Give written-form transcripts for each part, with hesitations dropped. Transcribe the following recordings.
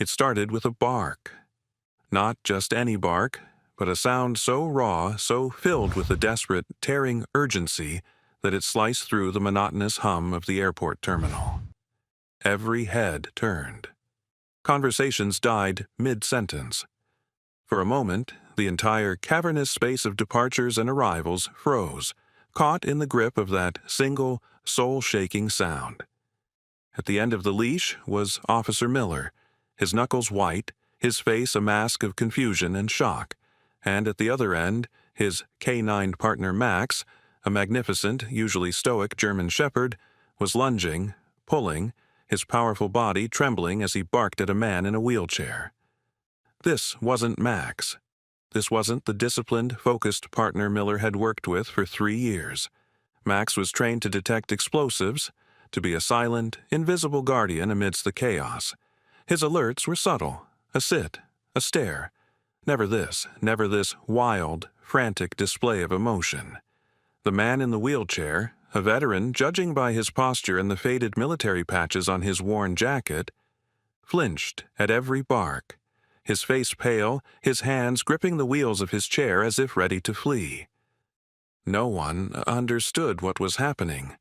It started with a bark. Not just any bark, but a sound so raw, so filled with a desperate, tearing urgency that it sliced through the monotonous hum of the airport terminal. Every head turned. Conversations died mid-sentence. For a moment, the entire cavernous space of departures and arrivals froze, caught in the grip of that single, soul-shaking sound. At the end of the leash was Officer Miller, his knuckles white, his face a mask of confusion and shock, and at the other end, his canine partner Max, a magnificent, usually stoic German shepherd, was lunging, pulling, his powerful body trembling as he barked at a man in a wheelchair. This wasn't Max. This wasn't the disciplined, focused partner Miller had worked with for 3 years. Max was trained to detect explosives, to be a silent, invisible guardian amidst the chaos. His alerts were subtle, a sit, a stare. Never this wild, frantic display of emotion. The man in the wheelchair, a veteran judging by his posture and the faded military patches on his worn jacket, flinched at every bark, his face pale, his hands gripping the wheels of his chair as if ready to flee. No one understood what was happening.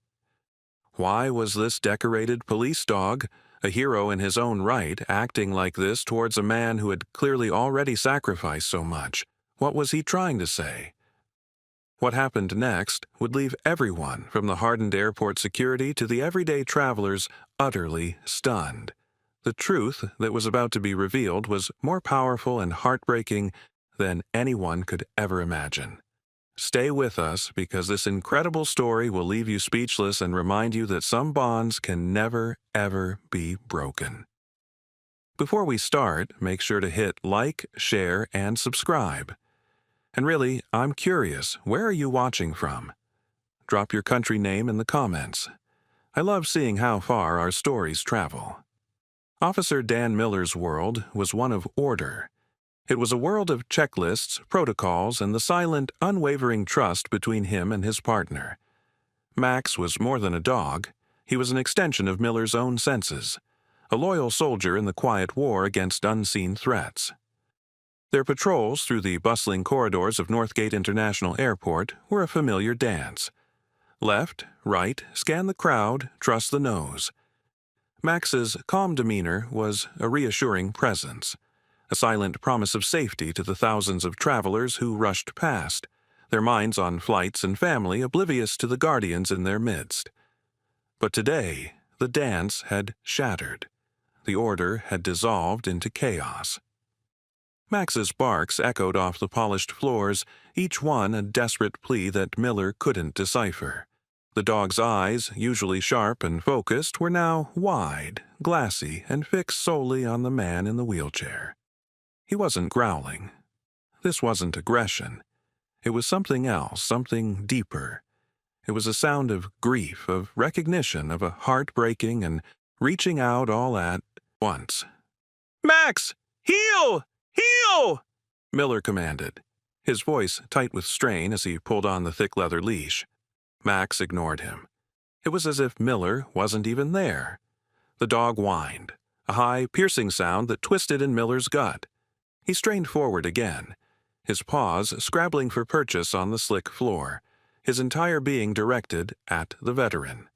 Why was this decorated police dog, a hero in his own right, acting like this towards a man who had clearly already sacrificed so much? What was he trying to say? What happened next would leave everyone, from the hardened airport security to the everyday travelers, utterly stunned. The truth that was about to be revealed was more powerful and heartbreaking than anyone could ever imagine. Stay with us, because this incredible story will leave you speechless and remind you that some bonds can never, ever be broken. Before we start, make sure to hit like, share, and subscribe. And really, I'm curious, where are you watching from? Drop your country name in the comments. I love seeing how far our stories travel. Officer Dan Miller's world was one of order. It was a world of checklists, protocols, and the silent, unwavering trust between him and his partner. Max was more than a dog. He was an extension of Miller's own senses, a loyal soldier in the quiet war against unseen threats. Their patrols through the bustling corridors of Northgate International Airport were a familiar dance. Left, right, scan the crowd, trust the nose. Max's calm demeanor was a reassuring presence, a silent promise of safety to the thousands of travelers who rushed past, their minds on flights and family oblivious to the guardians in their midst. But today, the dance had shattered. The order had dissolved into chaos. Max's barks echoed off the polished floors, each one a desperate plea that Miller couldn't decipher. The dog's eyes, usually sharp and focused, were now wide, glassy, and fixed solely on the man in the wheelchair. He wasn't growling. This wasn't aggression. It was something else, something deeper. It was a sound of grief, of recognition, of a heart breaking and reaching out all at once. "Max! Heel! Heel!" Miller commanded, his voice tight with strain as he pulled on the thick leather leash. Max ignored him. It was as if Miller wasn't even there. The dog whined, a high, piercing sound that twisted in Miller's gut. He strained forward again, his paws scrabbling for purchase on the slick floor, his entire being directed at the veteran.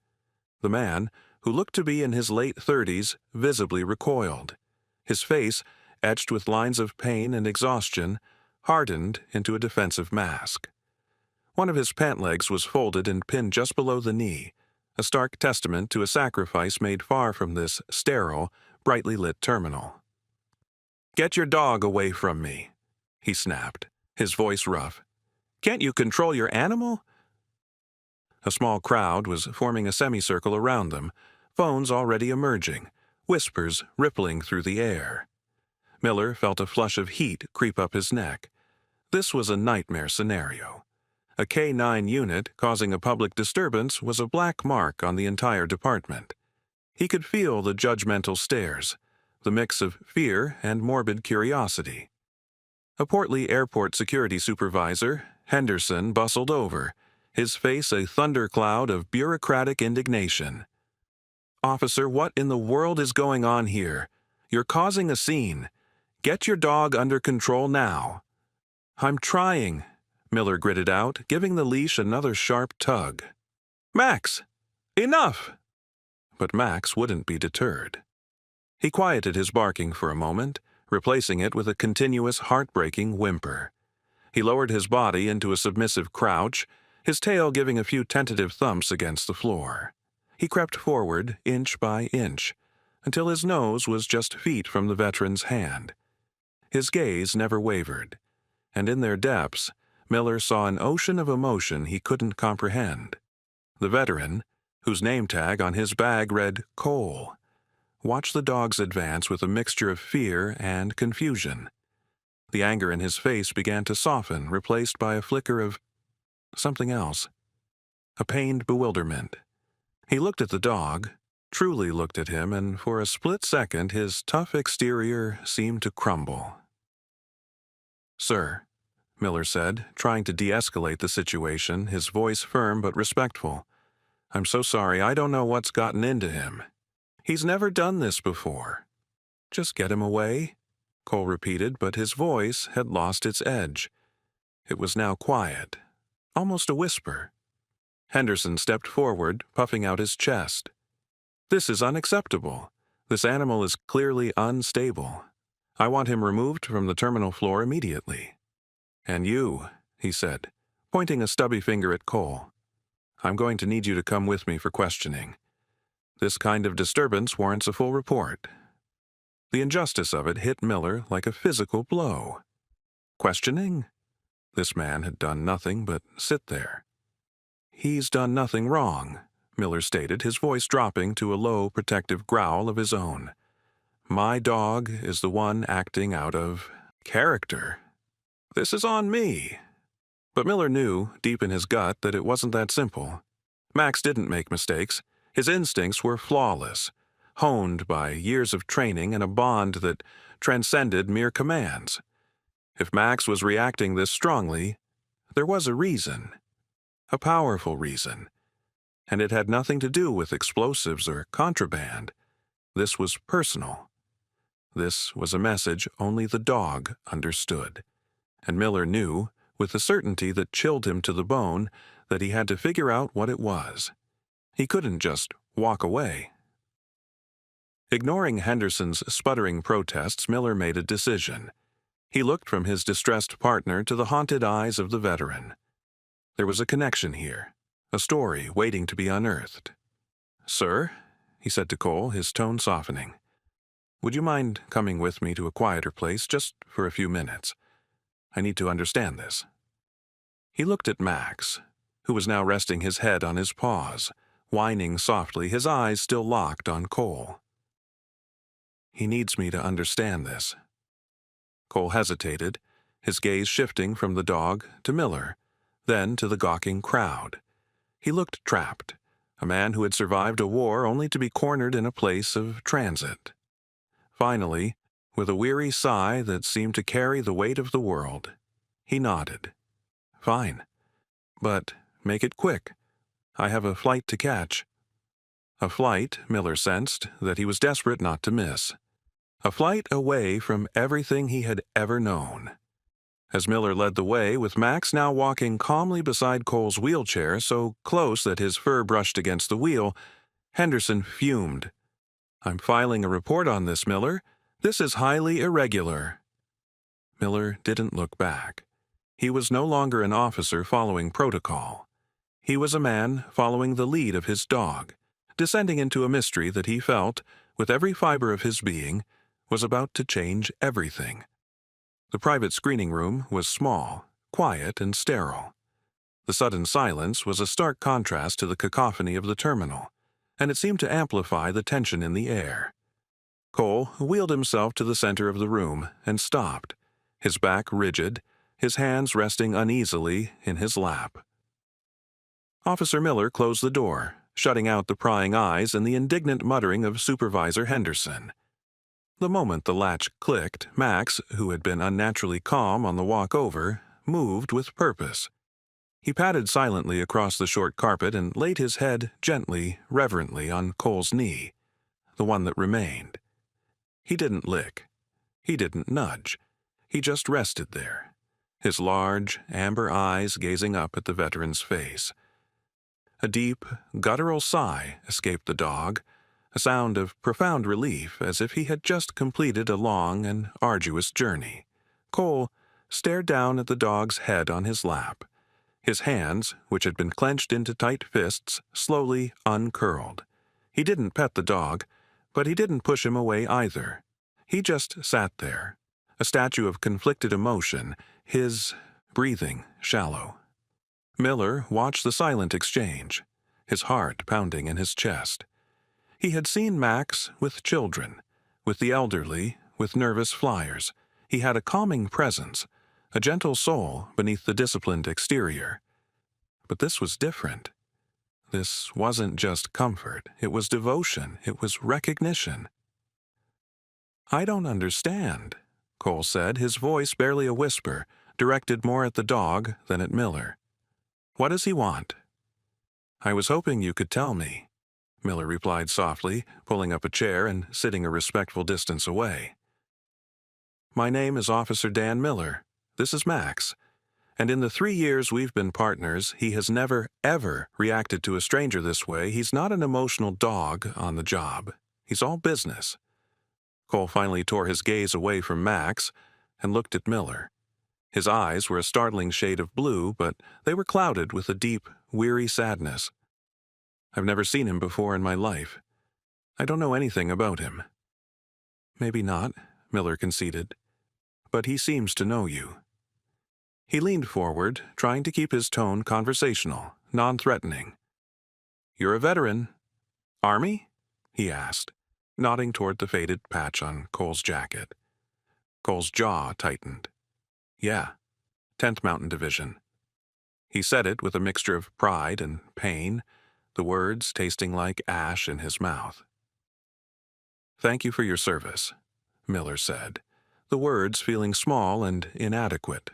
The man, who looked to be in his late 30s, visibly recoiled. His face, etched with lines of pain and exhaustion, hardened into a defensive mask. One of his pant legs was folded and pinned just below the knee, a stark testament to a sacrifice made far from this sterile, brightly lit terminal. "Get your dog away from me," he snapped, his voice rough. "Can't you control your animal?" A small crowd was forming a semicircle around them, phones already emerging, whispers rippling through the air. Miller felt a flush of heat creep up his neck. This was a nightmare scenario. A K-9 unit causing a public disturbance was a black mark on the entire department. He could feel the judgmental stares, the mix of fear and morbid curiosity. A portly airport security supervisor, Henderson, bustled over, his face a thundercloud of bureaucratic indignation. "Officer, what in the world is going on here? You're causing a scene. Get your dog under control now." "I'm trying," Miller gritted out, giving the leash another sharp tug. "Max! Enough!" But Max wouldn't be deterred. He quieted his barking for a moment, replacing it with a continuous heartbreaking whimper. He lowered his body into a submissive crouch, his tail giving a few tentative thumps against the floor. He crept forward, inch by inch, until his nose was just feet from the veteran's hand. His gaze never wavered, and in their depths, Miller saw an ocean of emotion he couldn't comprehend. The veteran, whose name tag on his bag read Cole, watched the dog's advance with a mixture of fear and confusion. The anger in his face began to soften, replaced by a flicker of something else. A pained bewilderment. He looked at the dog, truly looked at him, and for a split second his tough exterior seemed to crumble. "Sir," Miller said, trying to de-escalate the situation, his voice firm but respectful. "I'm so sorry, I don't know what's gotten into him. He's never done this before." "Just get him away," Cole repeated, but his voice had lost its edge. It was now quiet, almost a whisper. Henderson stepped forward, puffing out his chest. "This is unacceptable. This animal is clearly unstable. I want him removed from the terminal floor immediately." "And you," he said, pointing a stubby finger at Cole. "I'm going to need you to come with me for questioning. This kind of disturbance warrants a full report." The injustice of it hit Miller like a physical blow. Questioning? This man had done nothing but sit there. "He's done nothing wrong," Miller stated, his voice dropping to a low, protective growl of his own. "My dog is the one acting out of character. This is on me." But Miller knew, deep in his gut, that it wasn't that simple. Max didn't make mistakes. His instincts were flawless, honed by years of training and a bond that transcended mere commands. If Max was reacting this strongly, there was a reason. A powerful reason. And it had nothing to do with explosives or contraband. This was personal. This was a message only the dog understood. And Miller knew, with a certainty that chilled him to the bone, that he had to figure out what it was. He couldn't just walk away. Ignoring Henderson's sputtering protests, Miller made a decision. He looked from his distressed partner to the haunted eyes of the veteran. There was a connection here, a story waiting to be unearthed. "Sir," he said to Cole, his tone softening, "would you mind coming with me to a quieter place just for a few minutes? I need to understand this." He looked at Max, who was now resting his head on his paws, whining softly, his eyes still locked on Cole. "He needs me to understand this." Cole hesitated, his gaze shifting from the dog to Miller, then to the gawking crowd. He looked trapped, a man who had survived a war only to be cornered in a place of transit. Finally, with a weary sigh that seemed to carry the weight of the world, he nodded. "Fine. But make it quick. I have a flight to catch." A flight, Miller sensed, that he was desperate not to miss. A flight away from everything he had ever known. As Miller led the way, with Max now walking calmly beside Cole's wheelchair, so close that his fur brushed against the wheel, Henderson fumed. "I'm filing a report on this, Miller. This is highly irregular." Miller didn't look back. He was no longer an officer following protocol. He was a man following the lead of his dog, descending into a mystery that he felt, with every fiber of his being, was about to change everything. The private screening room was small, quiet, and sterile. The sudden silence was a stark contrast to the cacophony of the terminal, and it seemed to amplify the tension in the air. Cole wheeled himself to the center of the room and stopped, his back rigid, his hands resting uneasily in his lap. Officer Miller closed the door, shutting out the prying eyes and the indignant muttering of Supervisor Henderson. The moment the latch clicked, Max, who had been unnaturally calm on the walk over, moved with purpose. He padded silently across the short carpet and laid his head gently, reverently on Cole's knee, the one that remained. He didn't lick. He didn't nudge. He just rested there, his large, amber eyes gazing up at the veteran's face. A deep, guttural sigh escaped the dog, a sound of profound relief as if he had just completed a long and arduous journey. Cole stared down at the dog's head on his lap. His hands, which had been clenched into tight fists, slowly uncurled. He didn't pet the dog, but he didn't push him away either. He just sat there, a statue of conflicted emotion, his breathing shallow. Miller watched the silent exchange, his heart pounding in his chest. He had seen Max with children, with the elderly, with nervous flyers. He had a calming presence, a gentle soul beneath the disciplined exterior. But this was different. This wasn't just comfort. It was devotion. It was recognition. "I don't understand," Cole said, his voice barely a whisper, directed more at the dog than at Miller. "What does he want?" "I was hoping you could tell me," Miller replied softly, pulling up a chair and sitting a respectful distance away. "My name is Officer Dan Miller. This is Max. And in the 3 years we've been partners, he has never, ever reacted to a stranger this way. He's not an emotional dog on the job. He's all business." Cole finally tore his gaze away from Max and looked at Miller. His eyes were a startling shade of blue, but they were clouded with a deep, weary sadness. "I've never seen him before in my life. I don't know anything about him." "Maybe not," Miller conceded. "But he seems to know you." He leaned forward, trying to keep his tone conversational, non-threatening. "You're a veteran. Army?" he asked, nodding toward the faded patch on Cole's jacket. Cole's jaw tightened. "Yeah, 10th Mountain Division." He said it with a mixture of pride and pain, the words tasting like ash in his mouth. "Thank you for your service," Miller said, the words feeling small and inadequate.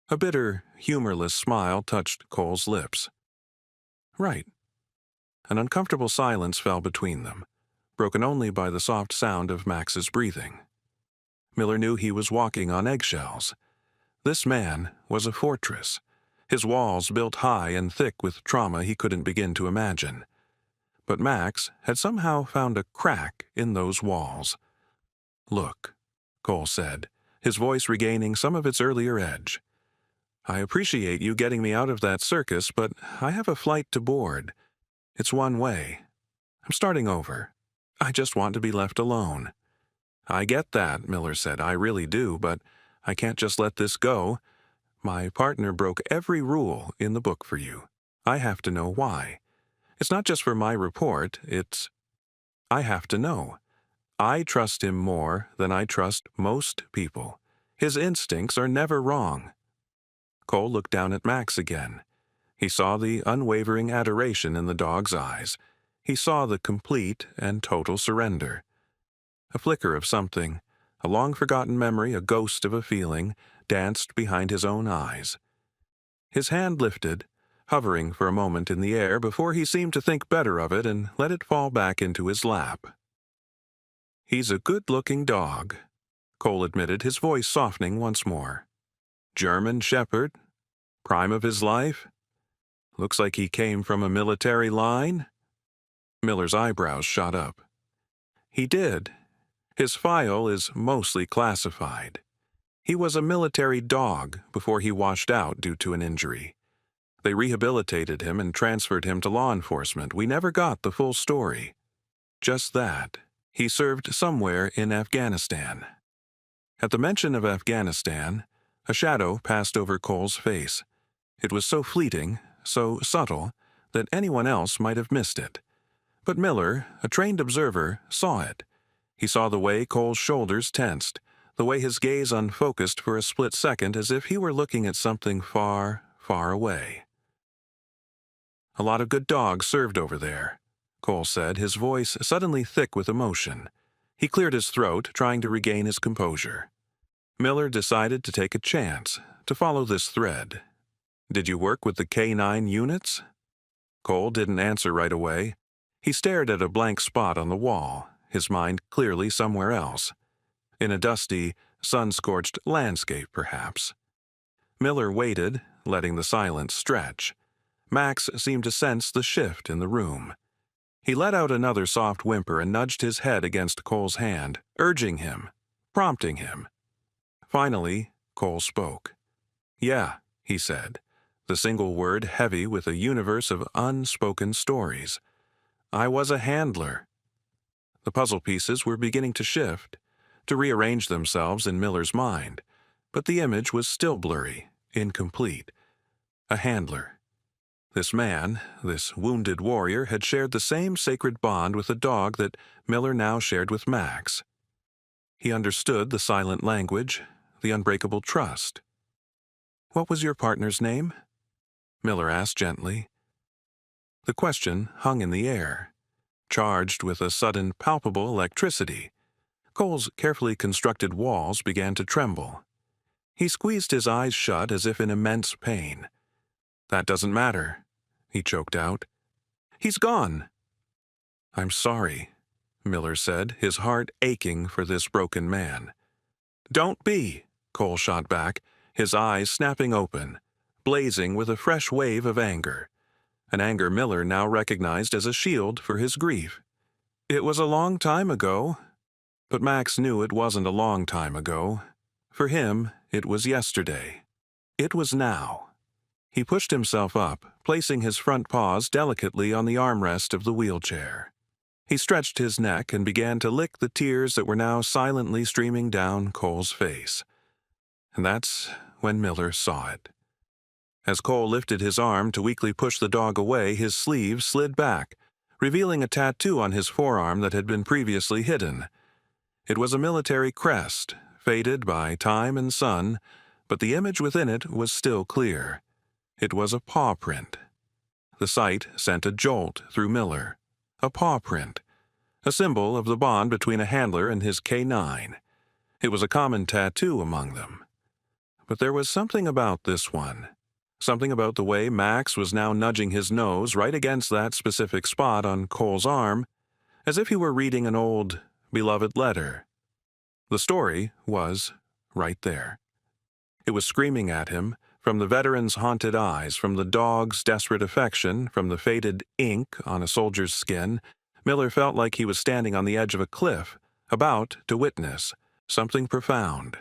A bitter, humorless smile touched Cole's lips. "Right." An uncomfortable silence fell between them, broken only by the soft sound of Max's breathing. Miller knew he was walking on eggshells. This man was a fortress, his walls built high and thick with trauma he couldn't begin to imagine. But Max had somehow found a crack in those walls. "Look," Cole said, his voice regaining some of its earlier edge. "I appreciate you getting me out of that circus, but I have a flight to board. It's one way. I'm starting over. I just want to be left alone." "I get that," Miller said. "I really do, but I can't just let this go. My partner broke every rule in the book for you. I have to know why. It's not just for my report, I have to know. I trust him more than I trust most people. His instincts are never wrong." Cole looked down at Max again. He saw the unwavering adoration in the dog's eyes. He saw the complete and total surrender. A flicker of something, a long-forgotten memory, a ghost of a feeling, danced behind his own eyes. His hand lifted, hovering for a moment in the air before he seemed to think better of it and let it fall back into his lap. "He's a good-looking dog," Cole admitted, his voice softening once more. "German Shepherd? Prime of his life? Looks like he came from a military line?" Miller's eyebrows shot up. "He did. His file is mostly classified. He was a military dog before he washed out due to an injury. They rehabilitated him and transferred him to law enforcement. We never got the full story. Just that. He served somewhere in Afghanistan." At the mention of Afghanistan, a shadow passed over Cole's face. It was so fleeting, so subtle, that anyone else might have missed it. But Miller, a trained observer, saw it. He saw the way Cole's shoulders tensed, the way his gaze unfocused for a split second as if he were looking at something far, far away. "A lot of good dogs served over there," Cole said, his voice suddenly thick with emotion. He cleared his throat, trying to regain his composure. Miller decided to take a chance, to follow this thread. "Did you work with the K-9 units?" Cole didn't answer right away. He stared at a blank spot on the wall, his mind clearly somewhere else. In a dusty, sun-scorched landscape, perhaps. Miller waited, letting the silence stretch. Max seemed to sense the shift in the room. He let out another soft whimper and nudged his head against Cole's hand, urging him, prompting him. Finally, Cole spoke. "Yeah," he said, the single word heavy with a universe of unspoken stories. "I was a handler." The puzzle pieces were beginning to shift, to rearrange themselves in Miller's mind, but the image was still blurry, incomplete. A handler. This man, this wounded warrior, had shared the same sacred bond with a dog that Miller now shared with Max. He understood the silent language, the unbreakable trust. "What was your partner's name?" Miller asked gently. The question hung in the air, charged with a sudden palpable electricity. Cole's carefully constructed walls began to tremble. He squeezed his eyes shut as if in immense pain. "That doesn't matter," he choked out. "He's gone." "I'm sorry," Miller said, his heart aching for this broken man. "Don't be," Cole shot back, his eyes snapping open, blazing with a fresh wave of anger. An anger Miller now recognized as a shield for his grief. "It was a long time ago." But Max knew it wasn't a long time ago. For him, it was yesterday. It was now. He pushed himself up, placing his front paws delicately on the armrest of the wheelchair. He stretched his neck and began to lick the tears that were now silently streaming down Cole's face. And that's when Miller saw it. As Cole lifted his arm to weakly push the dog away, his sleeve slid back, revealing a tattoo on his forearm that had been previously hidden. It was a military crest, faded by time and sun, but the image within it was still clear. It was a paw print. The sight sent a jolt through Miller. A paw print. A symbol of the bond between a handler and his K9. It was a common tattoo among them. But there was something about this one. Something about the way Max was now nudging his nose right against that specific spot on Cole's arm, as if he were reading an old, beloved letter. The story was right there. It was screaming at him, from the veteran's haunted eyes, from the dog's desperate affection, from the faded ink on a soldier's skin. Miller felt like he was standing on the edge of a cliff, about to witness something profound.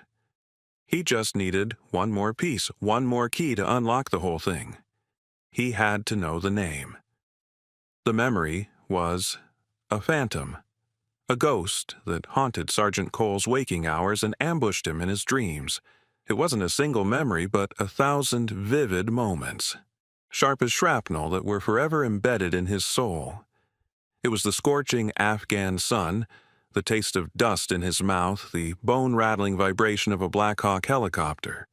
He just needed one more piece, one more key to unlock the whole thing. He had to know the name. The memory was a phantom, a ghost that haunted Sergeant Cole's waking hours and ambushed him in his dreams. It wasn't a single memory, but 1,000 vivid moments, sharp as shrapnel that were forever embedded in his soul. It was the scorching Afghan sun, the taste of dust in his mouth, the bone-rattling vibration of a Black Hawk helicopter.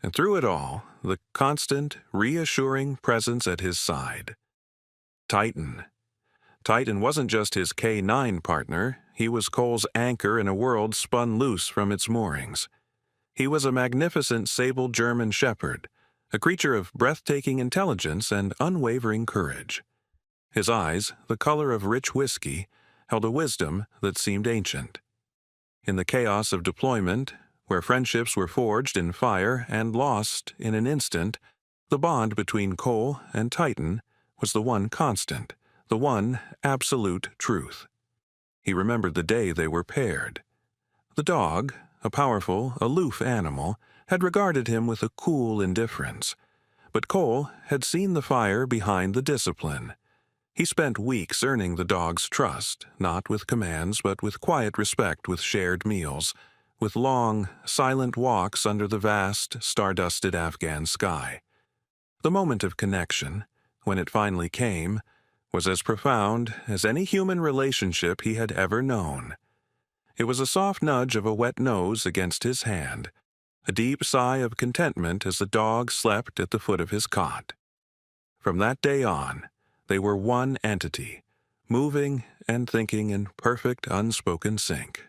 And through it all, the constant, reassuring presence at his side. Titan. Titan wasn't just his K9 partner, he was Cole's anchor in a world spun loose from its moorings. He was a magnificent sable German shepherd, a creature of breathtaking intelligence and unwavering courage. His eyes, the color of rich whiskey, held a wisdom that seemed ancient. In the chaos of deployment, where friendships were forged in fire and lost in an instant, the bond between Cole and Titan was the one constant, the one absolute truth. He remembered the day they were paired. The dog, a powerful, aloof animal, had regarded him with a cool indifference, but Cole had seen the fire behind the discipline. He spent weeks earning the dog's trust, not with commands, but with quiet respect, with shared meals, with long, silent walks under the vast, star-dusted Afghan sky. The moment of connection, when it finally came, was as profound as any human relationship he had ever known. It was a soft nudge of a wet nose against his hand, a deep sigh of contentment as the dog slept at the foot of his cot. From that day on, they were one entity, moving and thinking in perfect, unspoken sync.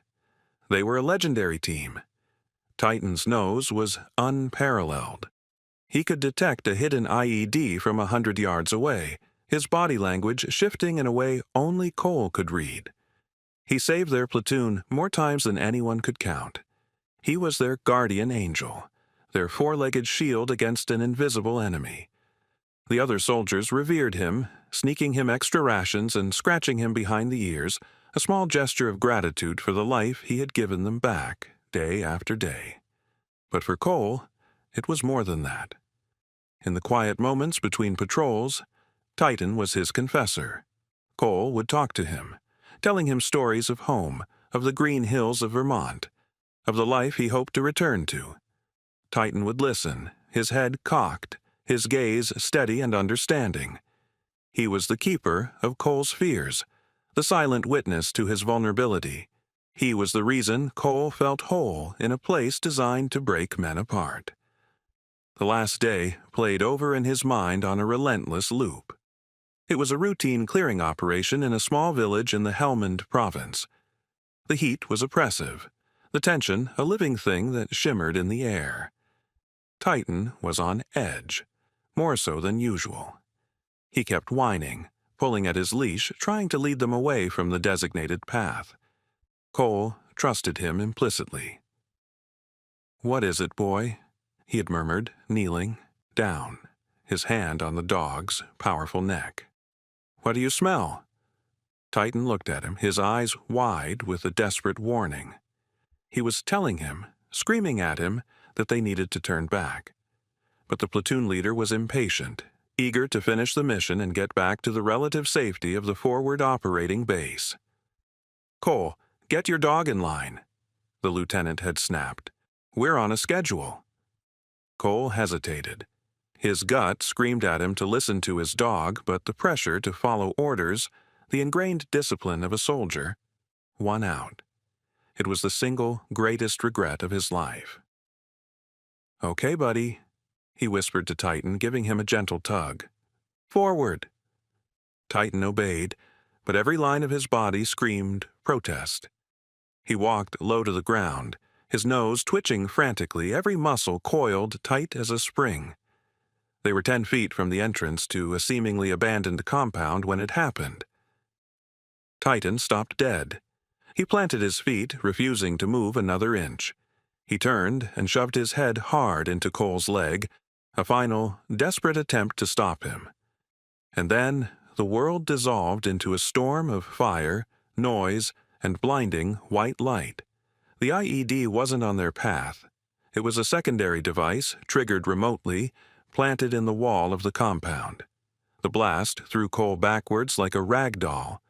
They were a legendary team. Titan's nose was unparalleled. He could detect a hidden IED from 100 yards away, his body language shifting in a way only Cole could read. He saved their platoon more times than anyone could count. He was their guardian angel, their four-legged shield against an invisible enemy. The other soldiers revered him, sneaking him extra rations and scratching him behind the ears, a small gesture of gratitude for the life he had given them back, day after day. But for Cole, it was more than that. In the quiet moments between patrols, Titan was his confessor. Cole would talk to him, telling him stories of home, of the green hills of Vermont, of the life he hoped to return to. Titan would listen, his head cocked, his gaze steady and understanding. He was the keeper of Cole's fears, the silent witness to his vulnerability. He was the reason Cole felt whole in a place designed to break men apart. The last day played over in his mind on a relentless loop. It was a routine clearing operation in a small village in the Helmand province. The heat was oppressive, the tension a living thing that shimmered in the air. Titan was on edge, more so than usual. He kept whining, pulling at his leash, trying to lead them away from the designated path. Cole trusted him implicitly. "What is it, boy?" he had murmured, kneeling down, his hand on the dog's powerful neck. "What do you smell?" Titan looked at him, his eyes wide with a desperate warning. He was telling him, screaming at him, that they needed to turn back. But the platoon leader was impatient, eager to finish the mission and get back to the relative safety of the forward operating base. "Cole, get your dog in line," the lieutenant had snapped. "We're on a schedule." Cole hesitated. His gut screamed at him to listen to his dog, but the pressure to follow orders, the ingrained discipline of a soldier, won out. It was the single greatest regret of his life. "Okay, buddy," he whispered to Titan, giving him a gentle tug. "Forward." Titan obeyed, but every line of his body screamed protest. He walked low to the ground, his nose twitching frantically, every muscle coiled tight as a spring. They were 10 feet from the entrance to a seemingly abandoned compound when it happened. Titan stopped dead. He planted his feet, refusing to move another inch. He turned and shoved his head hard into Cole's leg, a final, desperate attempt to stop him. And then the world dissolved into a storm of fire, noise, and blinding white light. The IED wasn't on their path. It was a secondary device, triggered remotely, planted in the wall of the compound. The blast threw Cole backwards like a rag doll.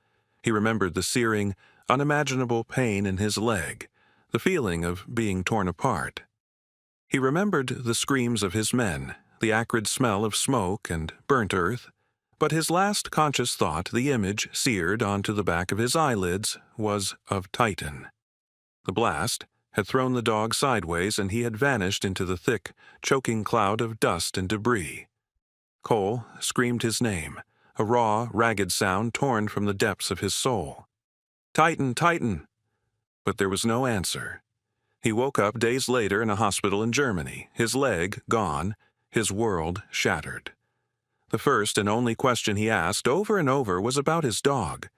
He remembered the searing, unimaginable pain in his leg, the feeling of being torn apart. He remembered the screams of his men, the acrid smell of smoke and burnt earth, but his last conscious thought, the image seared onto the back of his eyelids, was of Titan. The blast had thrown the dog sideways, and he had vanished into the thick, choking cloud of dust and debris. Cole screamed his name, a raw, ragged sound torn from the depths of his soul. "Titan, Titan!" But there was no answer. He woke up days later in a hospital in Germany, his leg gone, his world shattered. The first and only question he asked over and over was about his dog.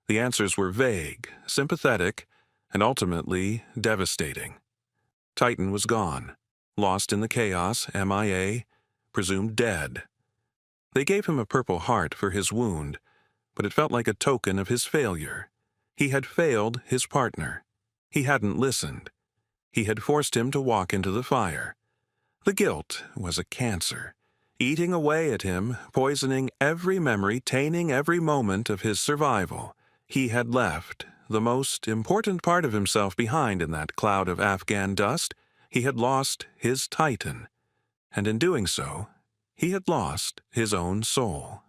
The answers were vague, sympathetic, and ultimately devastating. Titan was gone, lost in the chaos, MIA, presumed dead. They gave him a Purple Heart for his wound, but it felt like a token of his failure. He had failed his partner. He hadn't listened. He had forced him to walk into the fire. The guilt was a cancer, eating away at him, poisoning every memory, tainting every moment of his survival. He had left the most important part of himself behind in that cloud of Afghan dust. He had lost his Titan, and in doing so, he had lost his own soul.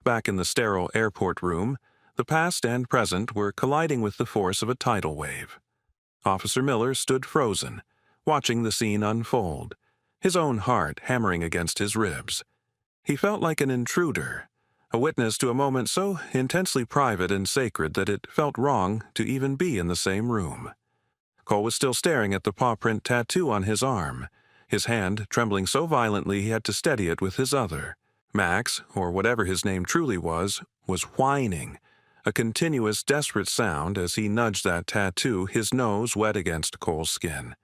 Back in the sterile airport room, the past and present were colliding with the force of a tidal wave. Officer Miller stood frozen, watching the scene unfold, his own heart hammering against his ribs. He felt like an intruder, a witness to a moment so intensely private and sacred that it felt wrong to even be in the same room. Cole was still staring at the paw print tattoo on his arm, his hand trembling so violently he had to steady it with his other. Max, or whatever his name truly was whining, a continuous, desperate sound as he nudged that tattoo, his nose wet against Cole's skin.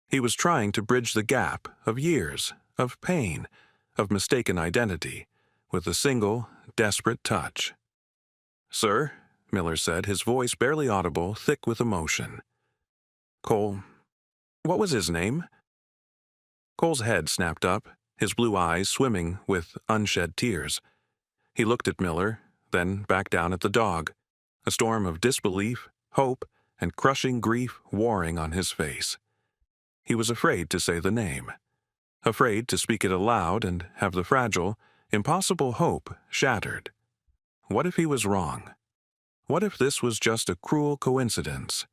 He was trying to bridge the gap of years, of pain, of mistaken identity, with a single, desperate touch. "Sir," Miller said, his voice barely audible, thick with emotion. "Cole, what was his name?" Cole's head snapped up, his blue eyes swimming with unshed tears. He looked at Miller, then back down at the dog, a storm of disbelief, hope, and crushing grief warring on his face. He was afraid to say the name, afraid to speak it aloud and have the fragile, impossible hope shattered. What if he was wrong? What if this was just a cruel coincidence,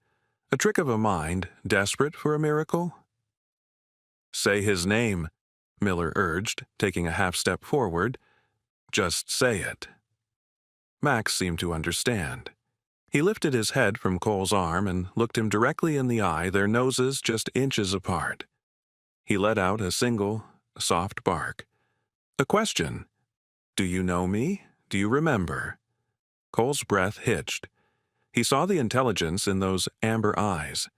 a trick of a mind desperate for a miracle? "Say his name," Miller urged, taking a half-step forward. "Just say it." Max seemed to understand. He lifted his head from Cole's arm and looked him directly in the eye, their noses just inches apart. He let out a single, soft bark. A question. "Do you know me? Do you remember?" Cole's breath hitched. He saw the intelligence in those amber eyes.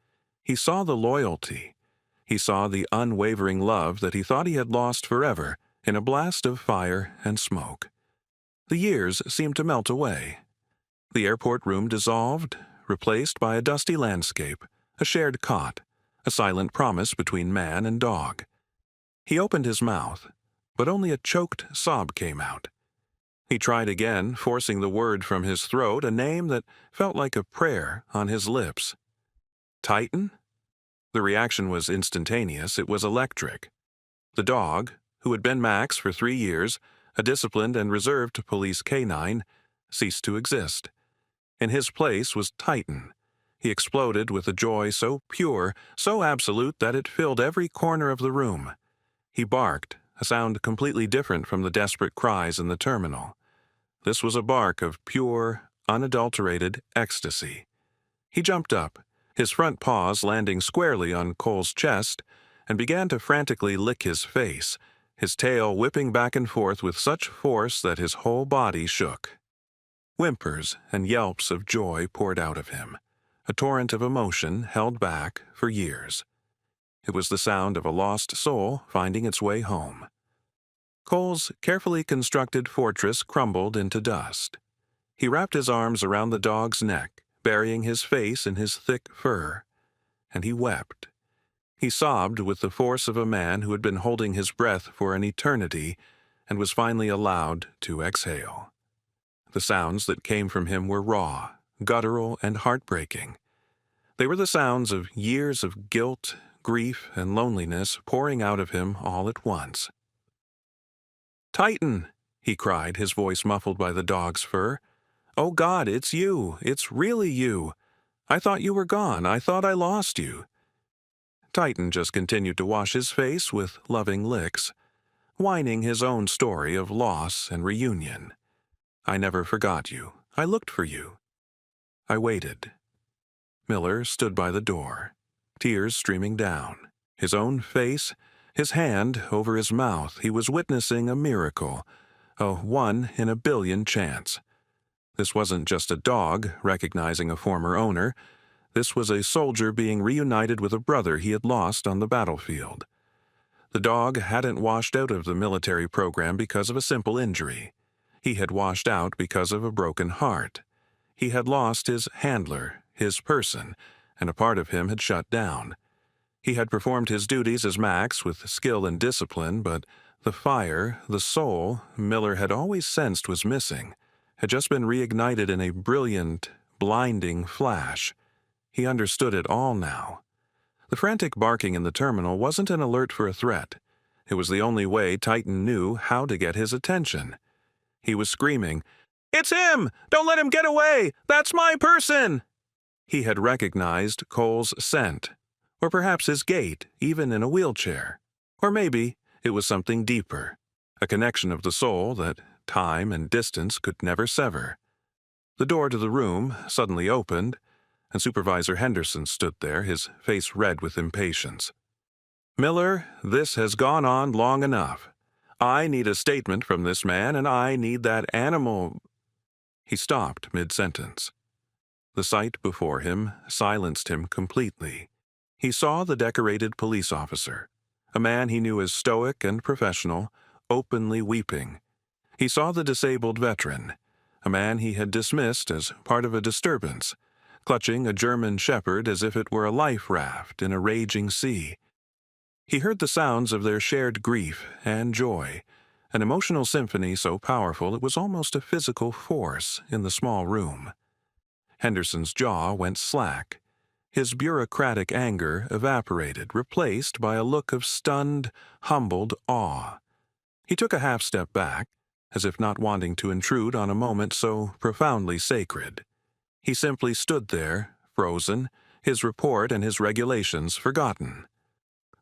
He saw the loyalty. He saw the unwavering love that he thought he had lost forever in a blast of fire and smoke. The years seemed to melt away. The airport room dissolved, replaced by a dusty landscape, a shared cot, a silent promise between man and dog. He opened his mouth, but only a choked sob came out. He tried again, forcing the word from his throat, a name that felt like a prayer on his lips. "Titan?" The reaction was instantaneous. It was electric. The dog, who had been Max for 3 years, a disciplined and reserved police canine, ceased to exist. In his place was Titan. He exploded with a joy so pure, so absolute that it filled every corner of the room. He barked, a sound completely different from the desperate cries in the terminal. This was a bark of pure, unadulterated ecstasy. He jumped up, his front paws landing squarely on Cole's chest, and began to frantically lick his face, his tail whipping back and forth with such force that his whole body shook. Whimpers and yelps of joy poured out of him, a torrent of emotion held back for years. It was the sound of a lost soul finding its way home. Cole's carefully constructed fortress crumbled into dust. He wrapped his arms around the dog's neck, burying his face in his thick fur, and he wept. He sobbed with the force of a man who had been holding his breath for an eternity and was finally allowed to exhale. The sounds that came from him were raw, guttural, and heartbreaking. They were the sounds of years of guilt, grief, and loneliness pouring out of him all at once. "Titan!" he cried, his voice muffled by the dog's fur. "Oh God, it's you! It's really you! I thought you were gone. I thought I lost you." Titan just continued to wash his face with loving licks, whining his own story of loss and reunion. "I never forgot you. I looked for you. I waited." Miller stood by the door, tears streaming down. His own face, his hand over his mouth. He was witnessing a miracle, a 1 in a billion chance. This wasn't just a dog recognizing a former owner. This was a soldier being reunited with a brother he had lost on the battlefield. The dog hadn't washed out of the military program because of a simple injury. He had washed out because of a broken heart. He had lost his handler, his person, and a part of him had shut down. He had performed his duties as Max with skill and discipline, but the fire, the soul Miller had always sensed was missing, had just been reignited in a brilliant, blinding flash. He understood it all now. The frantic barking in the terminal wasn't an alert for a threat. It was the only way Titan knew how to get his attention. He was screaming, "It's him! Don't let him get away! That's my person!" He had recognized Cole's scent, or perhaps his gait, even in a wheelchair. Or maybe it was something deeper, a connection of the soul that time and distance could never sever. The door to the room suddenly opened, and Supervisor Henderson stood there, his face red with impatience. "Miller, this has gone on long enough. I need a statement from this man, and I need that animal—" He stopped mid-sentence. The sight before him silenced him completely. He saw the decorated police officer, a man he knew as stoic and professional, openly weeping. He saw the disabled veteran, a man he had dismissed as part of a disturbance, clutching a German shepherd as if it were a life raft in a raging sea. He heard the sounds of their shared grief and joy, an emotional symphony so powerful it was almost a physical force in the small room. Henderson's jaw went slack. His bureaucratic anger evaporated, replaced by a look of stunned, humbled awe. He took a half-step back, as if not wanting to intrude on a moment so profoundly sacred. He simply stood there, frozen, his report and his regulations forgotten.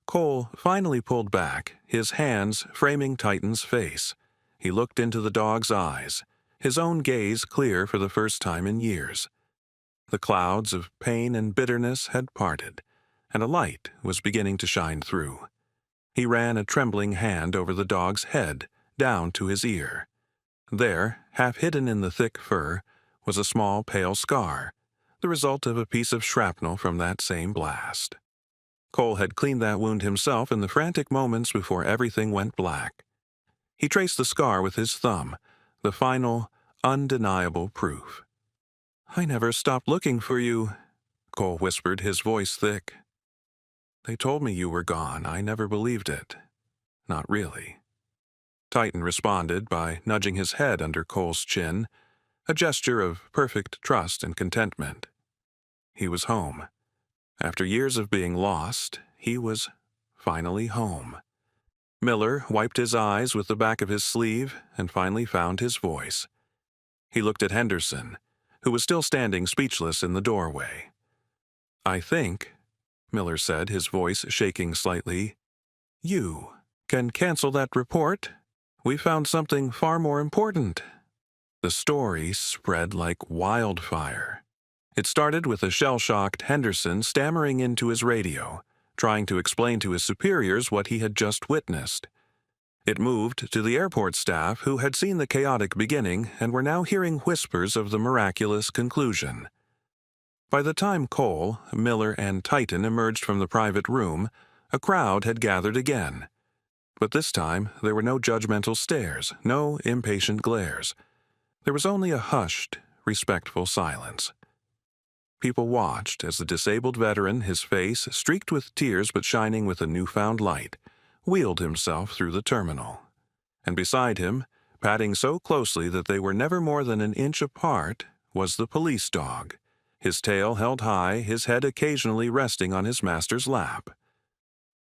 Cole finally pulled back, his hands framing Titan's face. He looked into the dog's eyes, his own gaze clear for the first time in years. The clouds of pain and bitterness had parted, and a light was beginning to shine through. He ran a trembling hand over the dog's head, down to his ear. There, half hidden in the thick fur, was a small pale scar, the result of a piece of shrapnel from that same blast. Cole had cleaned that wound himself in the frantic moments before everything went black. He traced the scar with his thumb, the final, undeniable proof. "I never stopped looking for you," Cole whispered, his voice thick. "They told me you were gone. I never believed it. Not really." Titan responded by nudging his head under Cole's chin, a gesture of perfect trust and contentment. He was home. After years of being lost, he was finally home. Miller wiped his eyes with the back of his sleeve and finally found his voice. He looked at Henderson, who was still standing speechless in the doorway. "I think," Miller said, his voice shaking slightly, "you can cancel that report. We found something far more important." The story spread like wildfire. It started with a shell-shocked Henderson stammering into his radio, trying to explain to his superiors what he had just witnessed. It moved to the airport staff who had seen the chaotic beginning and were now hearing whispers of the miraculous conclusion. By the time Cole, Miller, and Titan emerged from the private room, a crowd had gathered again. But this time there were no judgmental stares, no impatient glares. There was only a hushed, respectful silence. People watched as the disabled veteran, his face streaked with tears but shining with a newfound light, wheeled himself through the terminal. And beside him, padding so closely that they were never more than an inch apart, was the police dog, his tail held high, his head occasionally resting on his master's lap.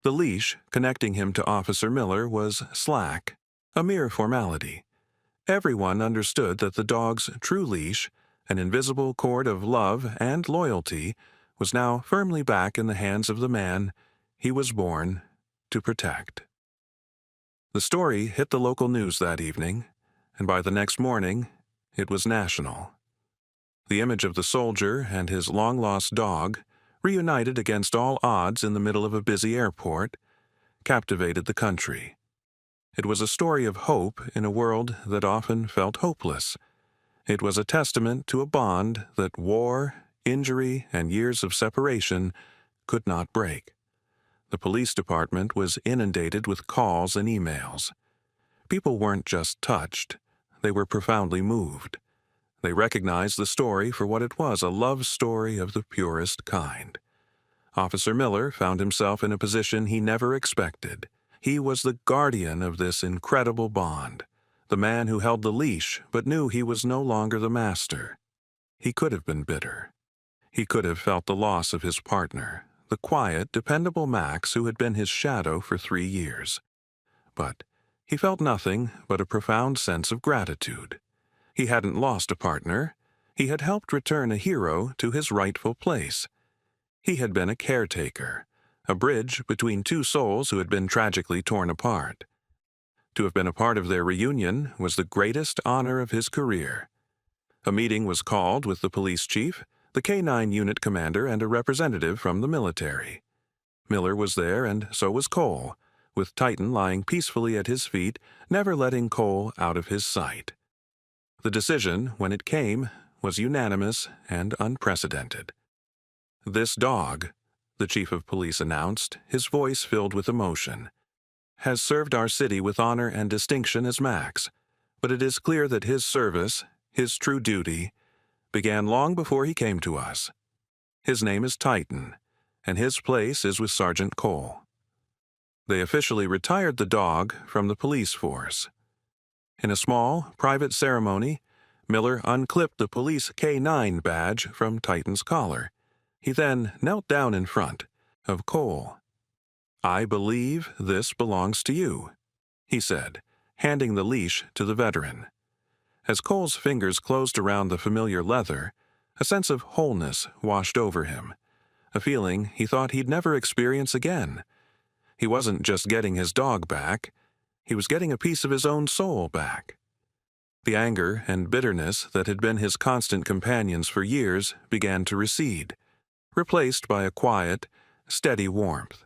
The leash connecting him to Officer Miller was slack, a mere formality. Everyone understood that the dog's true leash, an invisible cord of love and loyalty, was now firmly back in the hands of the man he was born to protect. The story hit the local news that evening, and by the next morning, it was national. The image of the soldier and his long-lost dog, reunited against all odds in the middle of a busy airport, captivated the country. It was a story of hope in a world that often felt hopeless. It was a testament to a bond that war, injury, and years of separation could not break. The police department was inundated with calls and emails. People weren't just touched, they were profoundly moved. They recognized the story for what it was, a love story of the purest kind. Officer Miller found himself in a position he never expected. He was the guardian of this incredible bond, the man who held the leash but knew he was no longer the master. He could have been bitter. He could have felt the loss of his partner, the quiet, dependable Max who had been his shadow for 3 years. But he felt nothing but a profound sense of gratitude. He hadn't lost a partner. He had helped return a hero to his rightful place. He had been a caretaker, a bridge between two souls who had been tragically torn apart. To have been a part of their reunion was the greatest honor of his career. A meeting was called with the police chief, the K-9 unit commander, and a representative from the military. Miller was there, and so was Cole, with Titan lying peacefully at his feet, never letting Cole out of his sight. The decision, when it came, was unanimous and unprecedented. "This dog," the chief of police announced, his voice filled with emotion, "has served our city with honor and distinction as Max, but it is clear that his service, his true duty, began long before he came to us. His name is Titan, and his place is with Sergeant Cole." They officially retired the dog from the police force. In a small, private ceremony, Miller unclipped the police K9 badge from Titan's collar. He then knelt down in front of Cole. "I believe this belongs to you," he said, handing the leash to the veteran. As Cole's fingers closed around the familiar leather, a sense of wholeness washed over him, a feeling he thought he'd never experience again. He wasn't just getting his dog back, he was getting a piece of his own soul back. The anger and bitterness that had been his constant companions for years began to recede, replaced by a quiet, steady warmth.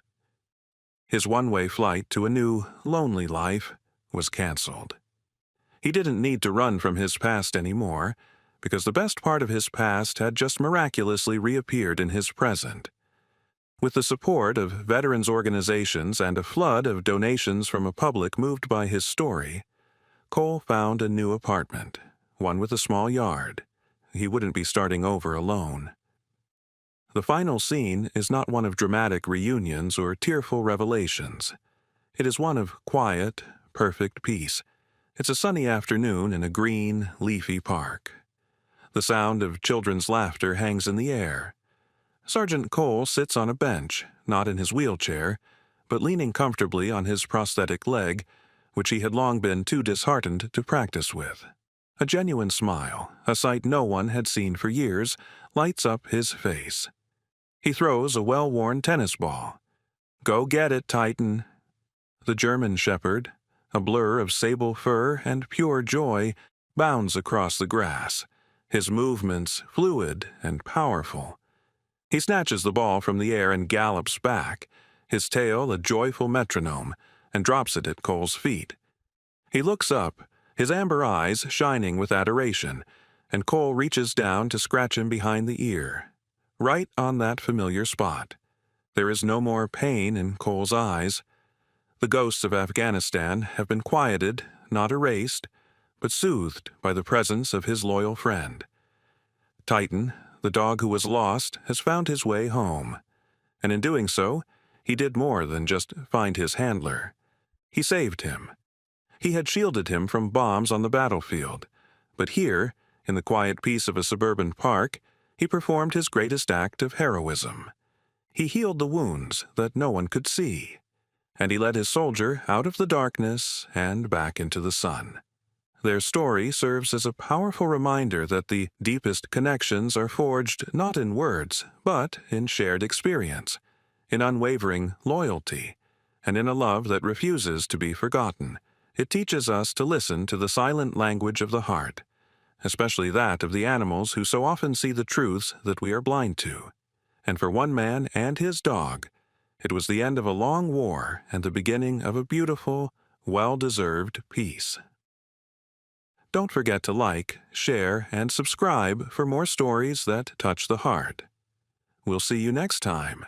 His one-way flight to a new, lonely life was canceled. He didn't need to run from his past anymore, because the best part of his past had just miraculously reappeared in his present. With the support of veterans organizations and a flood of donations from a public moved by his story, Cole found a new apartment, one with a small yard. He wouldn't be starting over alone. The final scene is not one of dramatic reunions or tearful revelations. It is one of quiet, perfect peace. It's a sunny afternoon in a green, leafy park. The sound of children's laughter hangs in the air. Sergeant Cole sits on a bench, not in his wheelchair, but leaning comfortably on his prosthetic leg, which he had long been too disheartened to practice with. A genuine smile, a sight no one had seen for years, lights up his face. He throws a well-worn tennis ball. "Go get it, Titan." The German shepherd, a blur of sable fur and pure joy, bounds across the grass, his movements fluid and powerful. He snatches the ball from the air and gallops back, his tail a joyful metronome, and drops it at Cole's feet. He looks up, his amber eyes shining with adoration, and Cole reaches down to scratch him behind the ear, right on that familiar spot. There is no more pain in Cole's eyes. The ghosts of Afghanistan have been quieted, not erased, but soothed by the presence of his loyal friend. Titan, the dog who was lost, has found his way home. And in doing so, he did more than just find his handler. He saved him. He had shielded him from bombs on the battlefield, but here, in the quiet peace of a suburban park, he performed his greatest act of heroism. He healed the wounds that no one could see, and he led his soldier out of the darkness and back into the sun. Their story serves as a powerful reminder that the deepest connections are forged not in words, but in shared experience, in unwavering loyalty, and in a love that refuses to be forgotten. It teaches us to listen to the silent language of the heart, especially that of the animals who so often see the truths that we are blind to. And for one man and his dog, it was the end of a long war and the beginning of a beautiful, well-deserved peace. Don't forget to like, share, and subscribe for more stories that touch the heart. We'll see you next time.